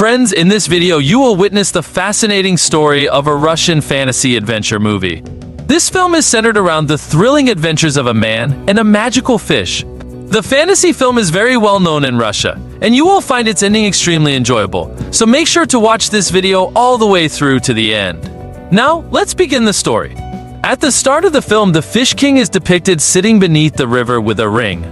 Friends, in this video you will witness the fascinating story of a Russian fantasy adventure movie. This film is centered around the thrilling adventures of a man and a magical fish. The fantasy film is very well known in Russia, and you will find its ending extremely enjoyable, so make sure to watch this video all the way through to the end. Now, let's begin the story. At the start of the film, the Fish King is depicted sitting beneath the river with a ring.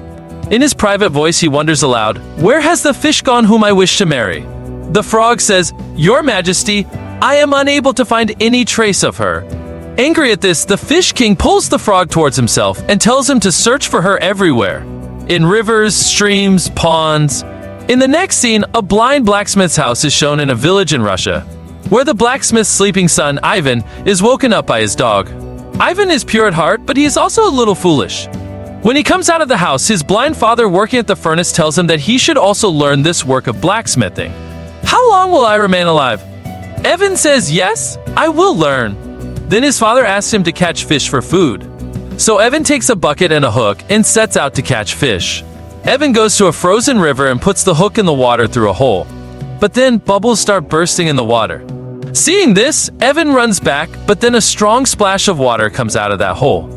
In his private voice, he wonders aloud, "Where has the fish gone whom I wish to marry?" The frog says, "Your Majesty, I am unable to find any trace of her." Angry at this, the Fish King pulls the frog towards himself and tells him to search for her everywhere. In rivers, streams, ponds. In the next scene, a blind blacksmith's house is shown in a village in Russia, where the blacksmith's sleeping son, Ivan, is woken up by his dog. Ivan is pure at heart, but he is also a little foolish. When he comes out of the house, his blind father working at the furnace tells him that he should also learn this work of blacksmithing. "How long will I remain alive?" Evan says, "Yes, I will learn." Then his father asks him to catch fish for food. So Evan takes a bucket and a hook and sets out to catch fish. Evan goes to a frozen river and puts the hook in the water through a hole. But then bubbles start bursting in the water. Seeing this, Evan runs back, but then a strong splash of water comes out of that hole.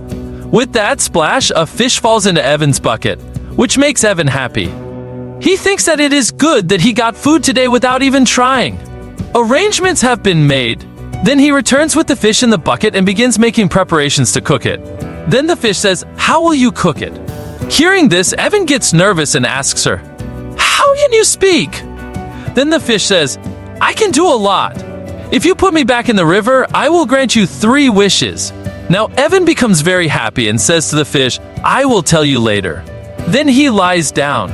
With that splash, a fish falls into Evan's bucket, which makes Evan happy. He thinks that it is good that he got food today without even trying. Arrangements have been made. Then he returns with the fish in the bucket and begins making preparations to cook it. Then the fish says, "How will you cook it?" Hearing this, Evan gets nervous and asks her, "How can you speak?" Then the fish says, "I can do a lot. If you put me back in the river, I will grant you 3 wishes." Now Evan becomes very happy and says to the fish, "I will tell you later." Then he lies down.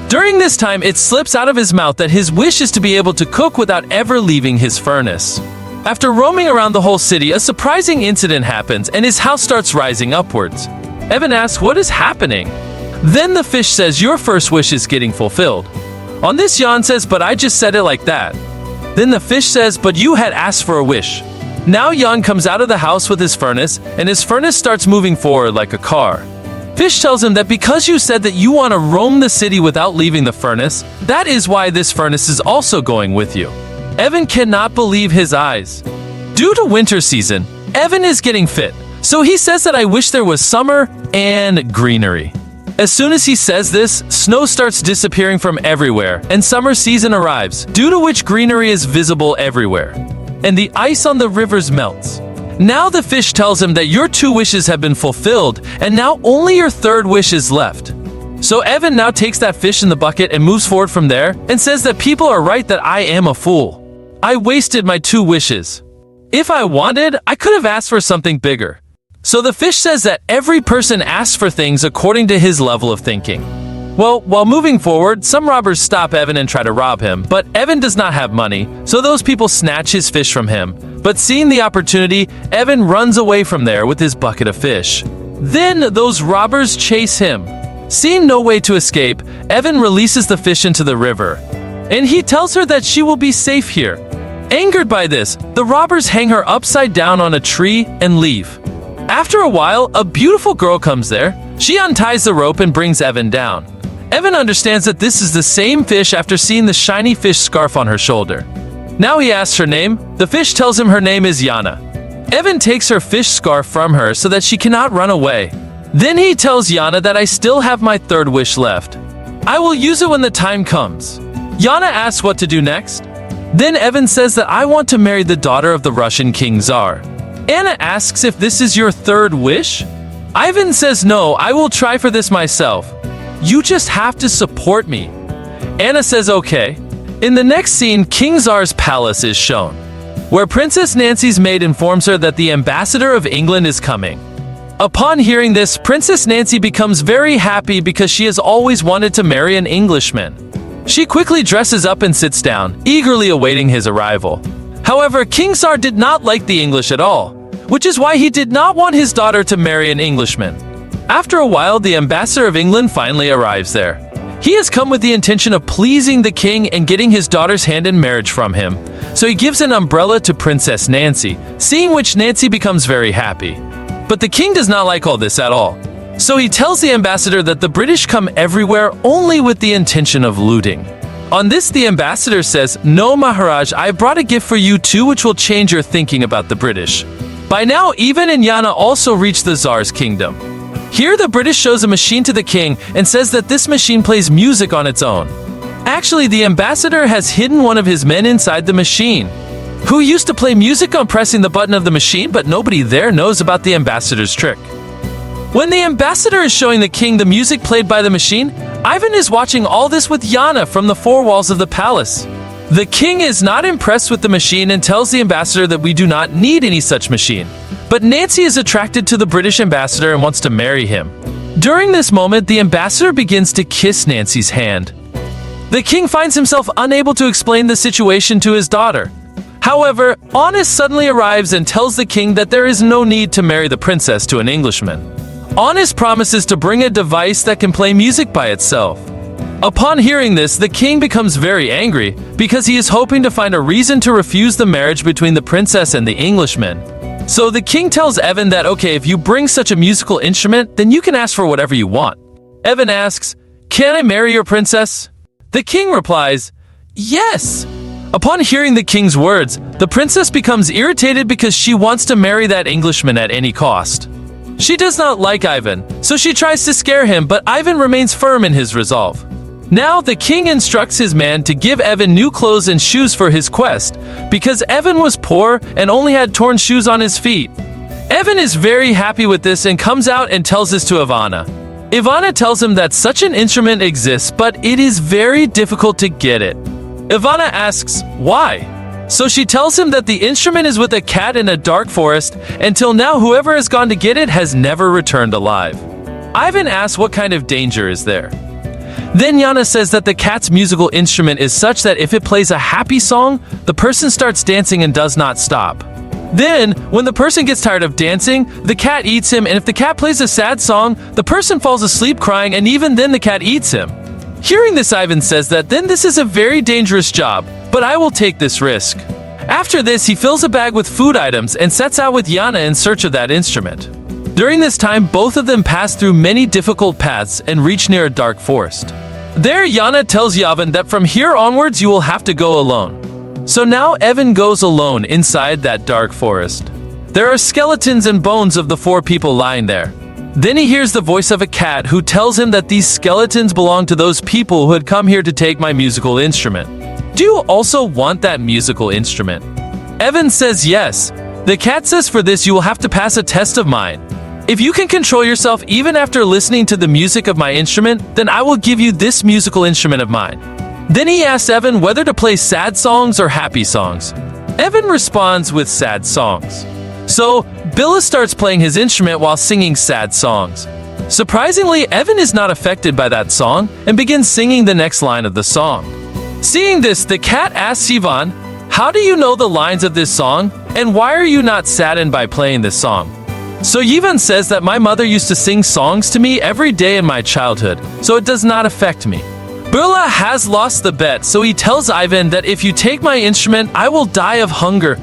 During this time, it slips out of his mouth that his wish is to be able to cook without ever leaving his furnace. After roaming around the whole city, a surprising incident happens and his house starts rising upwards. Evan asks, "What is happening?" Then the fish says, "Your first wish is getting fulfilled." On this, Jan says, "But I just said it like that." Then the fish says, "But you had asked for a wish." Now Jan comes out of the house with his furnace, and his furnace starts moving forward like a car. Fish tells him that because you said that you want to roam the city without leaving the furnace, that is why this furnace is also going with you. Evan cannot believe his eyes. Due to winter season, Evan is getting fit, so he says that I wish there was summer and greenery. As soon as he says this, snow starts disappearing from everywhere, and summer season arrives, due to which greenery is visible everywhere, and the ice on the rivers melts. Now the fish tells him that your 2 wishes have been fulfilled, and now only your 3rd wish is left. So Evan now takes that fish in the bucket and moves forward from there, and says that people are right that I am a fool. I wasted my 2 wishes. If I wanted, I could have asked for something bigger. So the fish says that every person asks for things according to his level of thinking. Well, while moving forward, some robbers stop Evan and try to rob him, but Evan does not have money, so those people snatch his fish from him. But seeing the opportunity, Evan runs away from there with his bucket of fish. Then those robbers chase him. Seeing no way to escape, Evan releases the fish into the river, and he tells her that she will be safe here. Angered by this, the robbers hang her upside down on a tree and leave. After a while, a beautiful girl comes there. She unties the rope and brings Evan down. Evan understands that this is the same fish after seeing the shiny fish scarf on her shoulder. Now he asks her name. The fish tells him her name is Yana. Evan takes her fish scarf from her so that she cannot run away. Then he tells Yana that I still have my 3rd wish left. I will use it when the time comes. Yana asks what to do next. Then Evan says that I want to marry the daughter of the Russian King Tsar. Anna asks if this is your 3rd wish. Ivan says no, I will try for this myself. You just have to support me. Anna says okay. In the next scene, King Tsar's palace is shown, where Princess Nancy's maid informs her that the ambassador of England is coming. Upon hearing this, Princess Nancy becomes very happy because she has always wanted to marry an Englishman. She quickly dresses up and sits down, eagerly awaiting his arrival. However, King Tsar did not like the English at all, which is why he did not want his daughter to marry an Englishman. After a while, the ambassador of England finally arrives there. He has come with the intention of pleasing the king and getting his daughter's hand in marriage from him, so he gives an umbrella to Princess Nancy, seeing which Nancy becomes very happy. But the king does not like all this at all, so he tells the ambassador that the British come everywhere only with the intention of looting. On this, the ambassador says, "No, Maharaj, I brought a gift for you too which will change your thinking about the British." By now, Ivan and Yana also reach the Tsar's kingdom. Here, the British shows a machine to the king and says that this machine plays music on its own. Actually, the ambassador has hidden one of his men inside the machine, who used to play music on pressing the button of the machine, but nobody there knows about the ambassador's trick. When the ambassador is showing the king the music played by the machine, Ivan is watching all this with Yana from the four walls of the palace. The king is not impressed with the machine and tells the ambassador that we do not need any such machine. But Nancy is attracted to the British ambassador and wants to marry him. During this moment, the ambassador begins to kiss Nancy's hand. The king finds himself unable to explain the situation to his daughter. However, Honest suddenly arrives and tells the king that there is no need to marry the princess to an Englishman. Honest promises to bring a device that can play music by itself. Upon hearing this, the king becomes very angry because he is hoping to find a reason to refuse the marriage between the princess and the Englishman. So the king tells Evan that, okay, if you bring such a musical instrument, then you can ask for whatever you want. Evan asks, "Can I marry your princess?" The king replies, "Yes." Upon hearing the king's words, the princess becomes irritated because she wants to marry that Englishman at any cost. She does not like Ivan, so she tries to scare him, but Ivan remains firm in his resolve. Now, the king instructs his man to give Evan new clothes and shoes for his quest, because Evan was poor and only had torn shoes on his feet. Evan is very happy with this and comes out and tells this to Ivana. Ivana tells him that such an instrument exists, but it is very difficult to get it. Ivana asks, why? So she tells him that the instrument is with a cat in a dark forest. Until now, whoever has gone to get it has never returned alive. Ivan asks what kind of danger is there. Then Yana says that the cat's musical instrument is such that if it plays a happy song, the person starts dancing and does not stop. Then, when the person gets tired of dancing, the cat eats him, and if the cat plays a sad song, the person falls asleep crying, and even then the cat eats him. Hearing this, Ivan says that then this is a very dangerous job, but I will take this risk. After this, he fills a bag with food items and sets out with Yana in search of that instrument. During this time, both of them pass through many difficult paths and reach near a dark forest. There, Yana tells Yavan that from here onwards you will have to go alone. So now Evan goes alone inside that dark forest. There are skeletons and bones of the four people lying there. Then he hears the voice of a cat who tells him that these skeletons belong to those people who had come here to take my musical instrument. Do you also want that musical instrument? Evan says yes. The cat says for this you will have to pass a test of mine. If you can control yourself even after listening to the music of my instrument, then I will give you this musical instrument of mine. Then he asks Evan whether to play sad songs or happy songs. Evan responds with sad songs. So, Billa starts playing his instrument while singing sad songs. Surprisingly, Evan is not affected by that song and begins singing the next line of the song. Seeing this, the cat asks Ivan, "How do you know the lines of this song, and why are you not saddened by playing this song?" So Ivan says that my mother used to sing songs to me every day in my childhood, so it does not affect me. Billa has lost the bet, so he tells Ivan that if you take my instrument, I will die of hunger.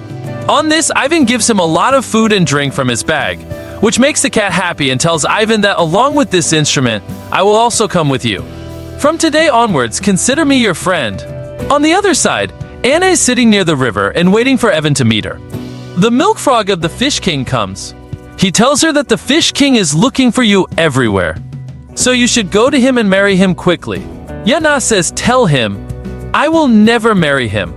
On this, Ivan gives him a lot of food and drink from his bag, which makes the cat happy and tells Ivan that along with this instrument, I will also come with you. From today onwards, consider me your friend. On the other side, Anna is sitting near the river and waiting for Evan to meet her. The milk frog of the Fish King comes. He tells her that the Fish King is looking for you everywhere, so you should go to him and marry him quickly. Yana says, tell him, I will never marry him.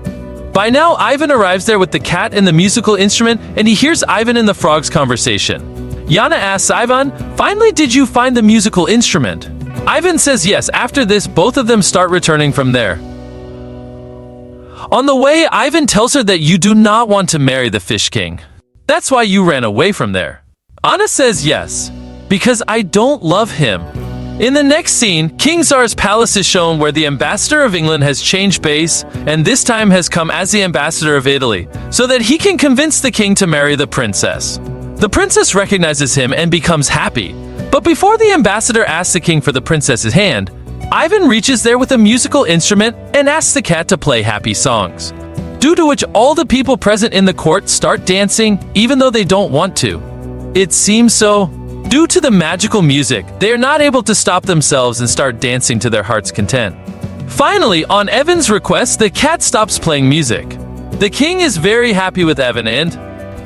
By now, Ivan arrives there with the cat and the musical instrument, and he hears Ivan and the frog's conversation. Yana asks Ivan, finally did you find the musical instrument? Ivan says yes. After this, both of them start returning from there. On the way, Ivan tells her that you do not want to marry the Fish King. That's why you ran away from there. Anna says yes, because I don't love him. In the next scene, King Tsar's palace is shown where the ambassador of England has changed base and this time has come as the ambassador of Italy, so that he can convince the king to marry the princess. The princess recognizes him and becomes happy, but before the ambassador asks the king for the princess's hand, Ivan reaches there with a musical instrument and asks the cat to play happy songs. Due to which all the people present in the court start dancing even though they don't want to. It seems so. Due to the magical music, they are not able to stop themselves and start dancing to their heart's content. Finally, on Evan's request, the cat stops playing music. The king is very happy with Evan and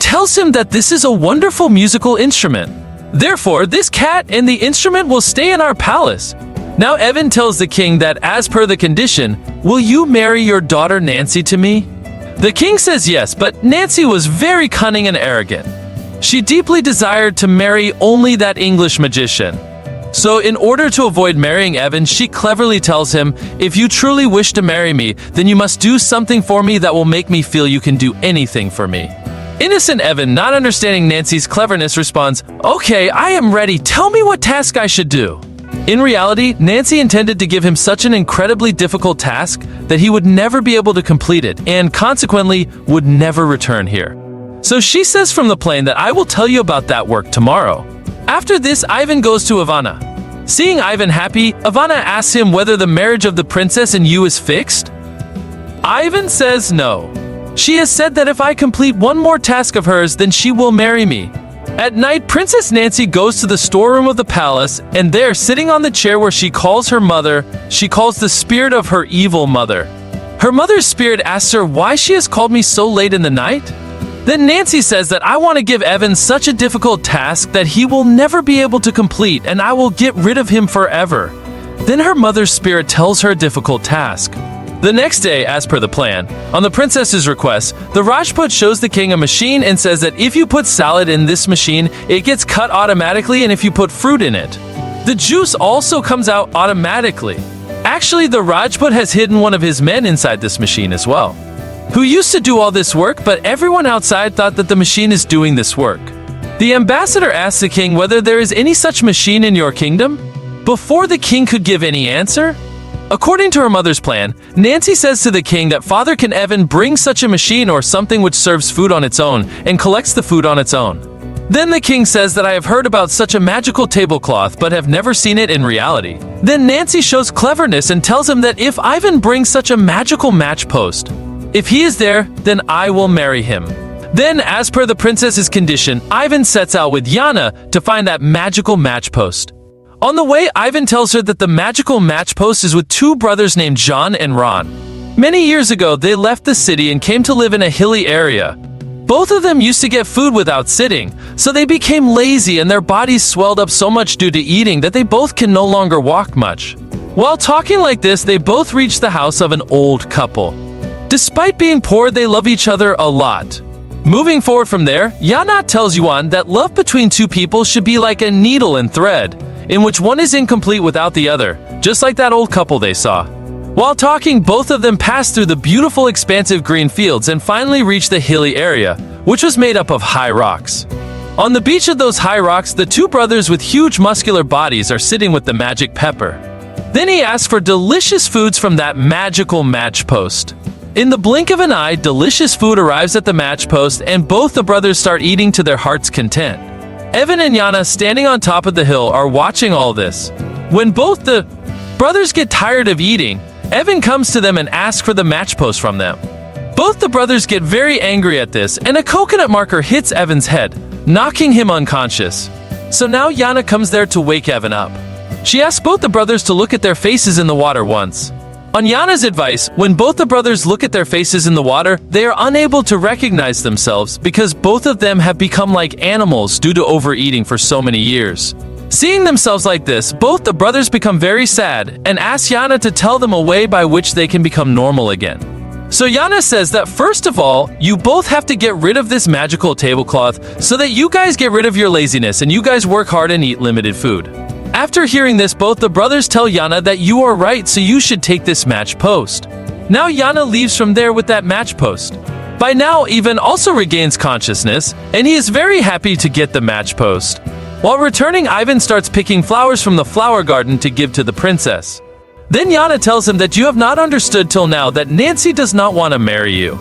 tells him that this is a wonderful musical instrument. Therefore, this cat and the instrument will stay in our palace. Now Evan tells the king that as per the condition, will you marry your daughter Nancy to me? The king says yes, but Nancy was very cunning and arrogant. She deeply desired to marry only that English magician. So in order to avoid marrying Evan, she cleverly tells him, if you truly wish to marry me, then you must do something for me that will make me feel you can do anything for me. Innocent Evan, not understanding Nancy's cleverness, responds, okay, I am ready, tell me what task I should do. In reality, Nancy intended to give him such an incredibly difficult task that he would never be able to complete it and consequently would never return here. So she says from the plane that I will tell you about that work tomorrow. After this, Ivan goes to Ivana. Seeing Ivan happy, Ivana asks him whether the marriage of the princess and you is fixed. Ivan says no. She has said that if I complete one more task of hers, then she will marry me. At night, Princess Nancy goes to the storeroom of the palace, and there, sitting on the chair where she calls her mother, she calls the spirit of her evil mother. Her mother's spirit asks her why she has called me so late in the night. Then Nancy says that I want to give Evan such a difficult task that he will never be able to complete, and I will get rid of him forever. Then her mother's spirit tells her a difficult task. The next day, as per the plan, on the princess's request, the Rajput shows the king a machine and says that if you put salad in this machine, it gets cut automatically, and if you put fruit in it, the juice also comes out automatically. Actually, the Rajput has hidden one of his men inside this machine as well, who used to do all this work, but everyone outside thought that the machine is doing this work. The ambassador asks the king whether there is any such machine in your kingdom. Before the king could give any answer, according to her mother's plan, Nancy says to the king that Father can Evan bring such a machine or something which serves food on its own and collects the food on its own. Then the king says that I have heard about such a magical tablecloth but have never seen it in reality. Then Nancy shows cleverness and tells him that if Ivan brings such a magical match post, if he is there, then I will marry him. Then, as per the princess's condition, Ivan sets out with Yana to find that magical match post. On the way, Ivan tells her that the magical match post is with two brothers named John and Ron. Many years ago, they left the city and came to live in a hilly area. Both of them used to get food without sitting, so they became lazy and their bodies swelled up so much due to eating that they both can no longer walk much. While talking like this, they both reach the house of an old couple. Despite being poor, they love each other a lot. Moving forward from there, Yana tells Yuan that love between two people should be like a needle and thread, in which one is incomplete without the other, just like that old couple they saw. While talking, both of them pass through the beautiful expansive green fields and finally reach the hilly area, which was made up of high rocks. On the beach of those high rocks, the two brothers with huge muscular bodies are sitting with the magic pepper. Then he asks for delicious foods from that magical match post. In the blink of an eye, delicious food arrives at the match post and both the brothers start eating to their heart's content. Evan and Yana, standing on top of the hill, are watching all this. When both the brothers get tired of eating, Evan comes to them and asks for the match post from them. Both the brothers get very angry at this, and a coconut marker hits Evan's head, knocking him unconscious. So now Yana comes there to wake Evan up. She asks both the brothers to look at their faces in the water once. On Yana's advice, when both the brothers look at their faces in the water, they are unable to recognize themselves because both of them have become like animals due to overeating for so many years. Seeing themselves like this, both the brothers become very sad and ask Yana to tell them a way by which they can become normal again. So Yana says that first of all, you both have to get rid of this magical tablecloth so that you guys get rid of your laziness and you guys work hard and eat limited food. After hearing this, both the brothers tell Yana that you are right, so you should take this match post. Now Yana leaves from there with that match post. By now, Ivan also regains consciousness, and he is very happy to get the match post. While returning, Ivan starts picking flowers from the flower garden to give to the princess. Then Yana tells him that you have not understood till now that Nancy does not want to marry you.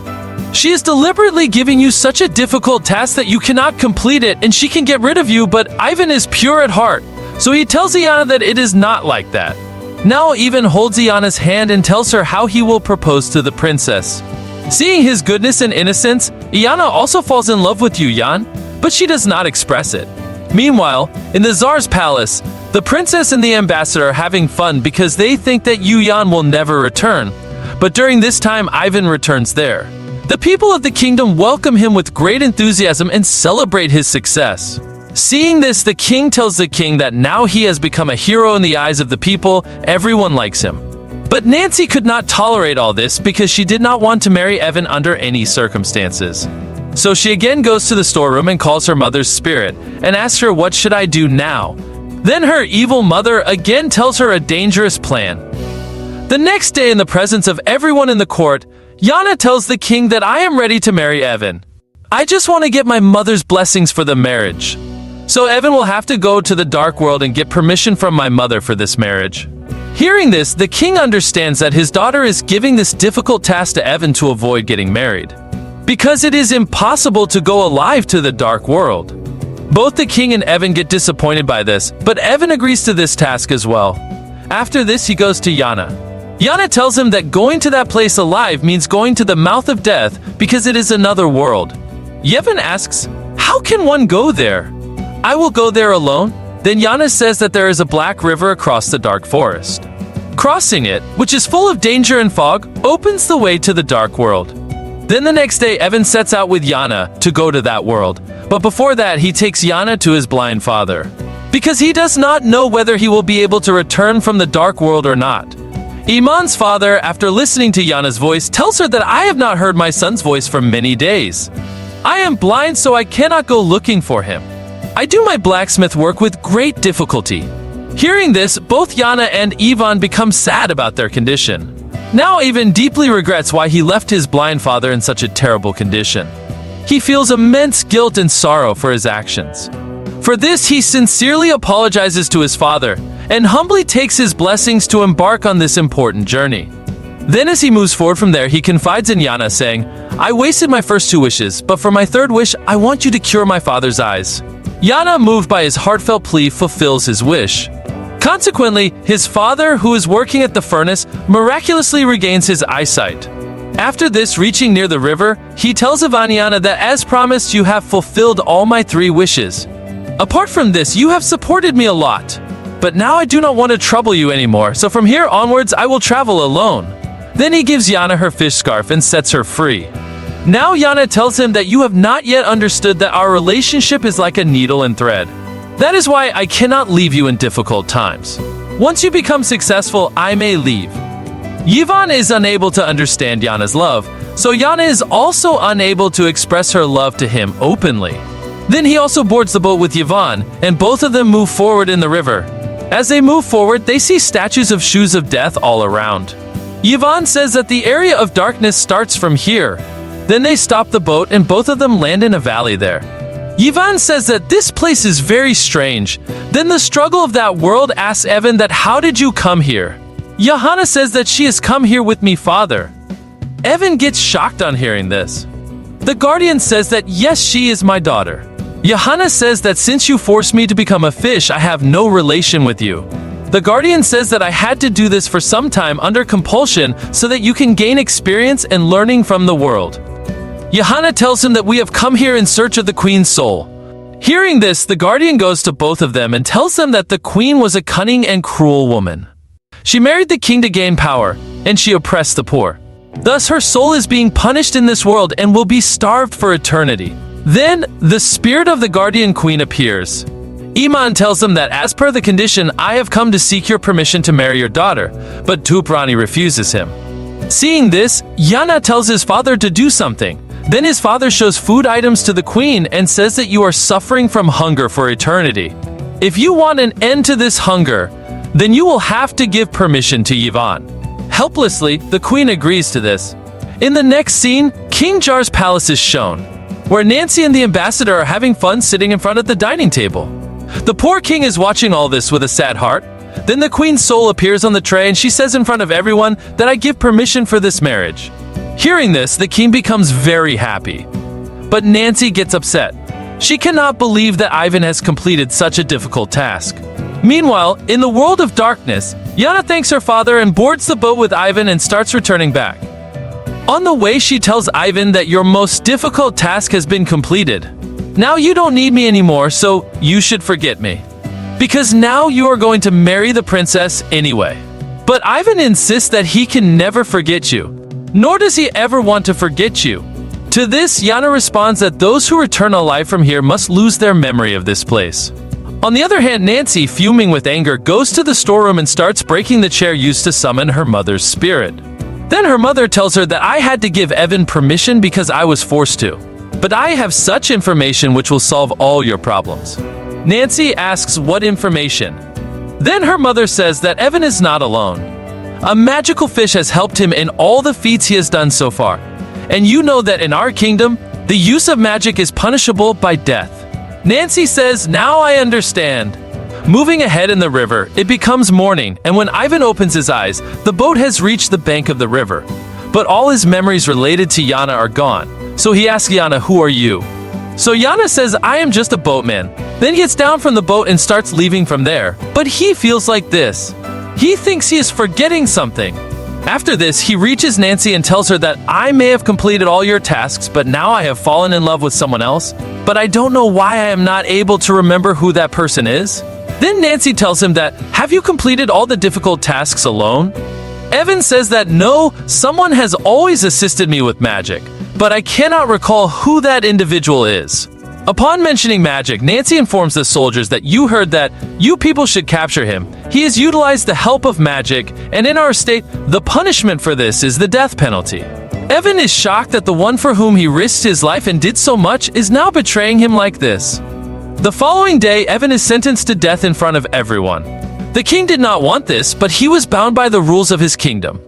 She is deliberately giving you such a difficult task that you cannot complete it and she can get rid of you, but Ivan is pure at heart. So he tells Yana that it is not like that. Now Ivan holds Yana's hand and tells her how he will propose to the princess. Seeing his goodness and innocence, Yana also falls in love with Yan, but she does not express it. Meanwhile, in the Tsar's palace, The princess and the ambassador are having fun because they think that Yuyan will never return. But during this time, Ivan returns there. The people of the kingdom welcome him with great enthusiasm and celebrate his success. Seeing this, the king tells the king that now he has become a hero in the eyes of the people, everyone likes him. But Nancy could not tolerate all this because she did not want to marry Evan under any circumstances. So she again goes to the storeroom and calls her mother's spirit and asks her, what should I do now? Then her evil mother again tells her a dangerous plan. The next day, in the presence of everyone in the court, Yana tells the king that I am ready to marry Evan. I just want to get my mother's blessings for the marriage. So Evan will have to go to the dark world and get permission from my mother for this marriage. Hearing this, the king understands that his daughter is giving this difficult task to Evan to avoid getting married, because it is impossible to go alive to the dark world. Both the king and Evan get disappointed by this, but Evan agrees to this task as well. After this, he goes to Yana. Yana tells him that going to that place alive means going to the mouth of death because it is another world. Yevon asks, how can one go there? I will go there alone. Then Yana says that there is a black river across the dark forest. Crossing it, which is full of danger and fog, opens the way to the dark world. Then the next day, Evan sets out with Yana to go to that world. But before that, he takes Yana to his blind father, because he does not know whether he will be able to return from the dark world or not. Iman's father, after listening to Yana's voice, tells her that I have not heard my son's voice for many days. I am blind, so I cannot go looking for him. I do my blacksmith work with great difficulty. Hearing this, both Yana and Ivan become sad about their condition. Now Ivan deeply regrets why he left his blind father in such a terrible condition. He feels immense guilt and sorrow for his actions. For this, he sincerely apologizes to his father and humbly takes his blessings to embark on this important journey. Then as he moves forward from there, he confides in Yana, saying, I wasted my first 2 wishes, but for my 3rd wish, I want you to cure my father's eyes. Yana, moved by his heartfelt plea, fulfills his wish. Consequently, his father, who is working at the furnace, miraculously regains his eyesight. After this, reaching near the river, he tells Ivaniana that as promised, you have fulfilled all my 3 wishes. Apart from this, you have supported me a lot. But now I do not want to trouble you anymore, so from here onwards, I will travel alone. Then he gives Yana her fish scarf and sets her free. Now Yana tells him that you have not yet understood that our relationship is like a needle and thread. That is why I cannot leave you in difficult times. Once you become successful, I may leave. Yvonne is unable to understand Yana's love, so Yana is also unable to express her love to him openly. Then he also boards the boat with Yvonne, and both of them move forward in the river. As they move forward, they see statues of shoes of death all around. Yvonne says that the area of darkness starts from here. Then they stop the boat and both of them land in a valley there. Yvonne says that this place is very strange. Then the struggle of that world asks Evan that how did you come here? Johanna says that she has come here with me, father. Evan gets shocked on hearing this. The guardian says that yes, she is my daughter. Johanna says that since you forced me to become a fish, I have no relation with you. The guardian says that I had to do this for some time under compulsion so that you can gain experience and learning from the world. Johanna tells him that we have come here in search of the queen's soul. Hearing this, the guardian goes to both of them and tells them that the queen was a cunning and cruel woman. She married the king to gain power, and she oppressed the poor. Thus, her soul is being punished in this world and will be starved for eternity. Then, the spirit of the guardian queen appears. Iman tells them that as per the condition, I have come to seek your permission to marry your daughter, but Tuprani refuses him. Seeing this, Yana tells his father to do something. Then his father shows food items to the queen and says that you are suffering from hunger for eternity. If you want an end to this hunger, then you will have to give permission to Yvonne. Helplessly, the queen agrees to this. In the next scene, King Jar's palace is shown, where Nancy and the ambassador are having fun sitting in front of the dining table. The poor king is watching all this with a sad heart. Then the queen's soul appears on the tray and she says in front of everyone that I give permission for this marriage. Hearing this, the king becomes very happy. But Nancy gets upset. She cannot believe that Ivan has completed such a difficult task. Meanwhile, in the world of darkness, Yana thanks her father and boards the boat with Ivan and starts returning back. On the way, she tells Ivan that your most difficult task has been completed. Now you don't need me anymore, so you should forget me. because now you are going to marry the princess anyway. But Ivan insists that he can never forget you, nor does he ever want to forget you. To this, Yana responds that those who return alive from here must lose their memory of this place. On the other hand, Nancy, fuming with anger, goes to the storeroom and starts breaking the chair used to summon her mother's spirit. Then her mother tells her that I had to give Evan permission because I was forced to. But I have such information which will solve all your problems. Nancy asks what information. Then her mother says that Evan is not alone. A magical fish has helped him in all the feats he has done so far. And you know that in our kingdom, the use of magic is punishable by death. Nancy says, now I understand. Moving ahead in the river, it becomes morning, and when Ivan opens his eyes, the boat has reached the bank of the river. But all his memories related to Yana are gone, so he asks Yana, who are you? So Yana says, I am just a boatman. Then he gets down from the boat and starts leaving from there. But he feels like this. He thinks he is forgetting something. After this, he reaches Nancy and tells her that I may have completed all your tasks, but now I have fallen in love with someone else. But I don't know why I am not able to remember who that person is. Then Nancy tells him that, have you completed all the difficult tasks alone? Evan says that no, someone has always assisted me with magic, but I cannot recall who that individual is. Upon mentioning magic, Nancy informs the soldiers that you heard that you people should capture him. He has utilized the help of magic, and in our state, the punishment for this is the death penalty. Evan is shocked that the one for whom he risked his life and did so much is now betraying him like this. The following day, Evan is sentenced to death in front of everyone. The king did not want this, but he was bound by the rules of his kingdom.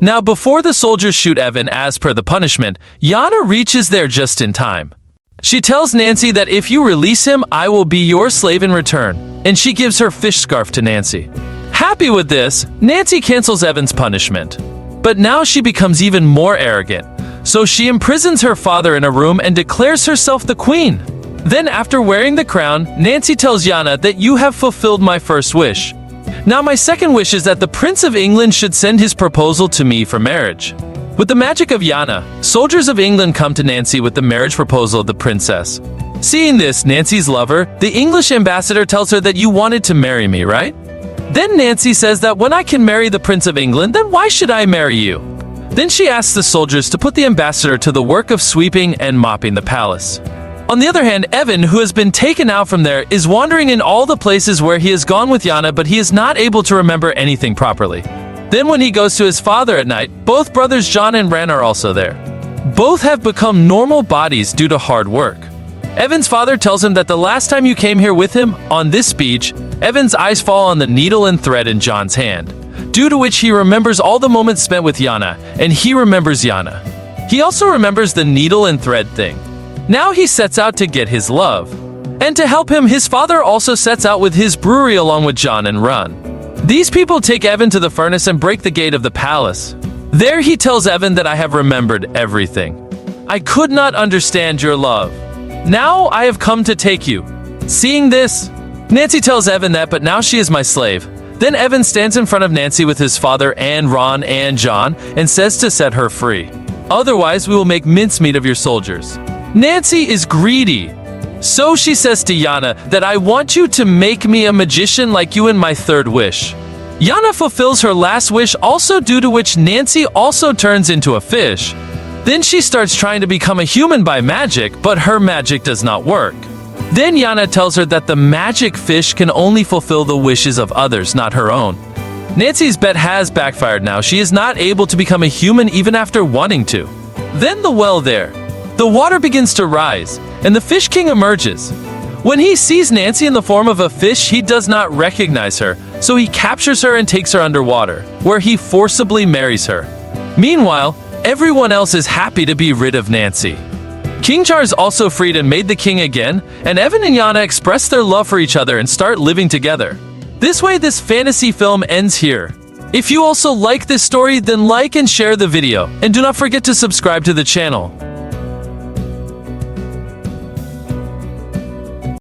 Now, before the soldiers shoot Evan as per the punishment, Yana reaches there just in time. She tells Nancy that if you release him, I will be your slave in return, and she gives her fish scarf to Nancy. Happy with this, Nancy cancels Evan's punishment. But now she becomes even more arrogant, so she imprisons her father in a room and declares herself the queen. Then after wearing the crown, Nancy tells Yana that you have fulfilled my first wish. Now my second wish is that the Prince of England should send his proposal to me for marriage. With the magic of Yana, soldiers of England come to Nancy with the marriage proposal of the princess. Seeing this, Nancy's lover, the English ambassador, tells her that you wanted to marry me, right? Then Nancy says that when I can marry the Prince of England, then why should I marry you? Then she asks the soldiers to put the ambassador to the work of sweeping and mopping the palace. On the other hand, Evan, who has been taken out from there, is wandering in all the places where he has gone with Yana, but he is not able to remember anything properly. Then when he goes to his father at night, both brothers John and Ran are also there. Both have become normal bodies due to hard work. Evan's father tells him that the last time you came here with him, on this beach, Evan's eyes fall on the needle and thread in John's hand, due to which he remembers all the moments spent with Yana, and he remembers Yana. He also remembers the needle and thread thing. Now he sets out to get his love. And to help him, his father also sets out with his brewery along with John and Run. These people take Evan to the furnace and break the gate of the palace. There he tells Evan that I have remembered everything. I could not understand your love. Now I have come to take you. Seeing this, Nancy tells Evan that, but now she is my slave. Then Evan stands in front of Nancy with his father and Ron and John and says to set her free. Otherwise, we will make mincemeat of your soldiers. Nancy is greedy. So she says to Yana that I want you to make me a magician like you in my third wish. Yana fulfills her last wish, also due to which Nancy also turns into a fish. Then she starts trying to become a human by magic, but her magic does not work. Then Yana tells her that the magic fish can only fulfill the wishes of others, not her own. Nancy's bet has backfired now. She is not able to become a human even after wanting to. Then the well there. The water begins to rise, and the Fish King emerges. When he sees Nancy in the form of a fish, he does not recognize her, so he captures her and takes her underwater, where he forcibly marries her. Meanwhile, everyone else is happy to be rid of Nancy. King Jar is also freed and made the king again, and Evan and Yana express their love for each other and start living together. This way, this fantasy film ends here. If you also like this story, then like and share the video, and do not forget to subscribe to the channel.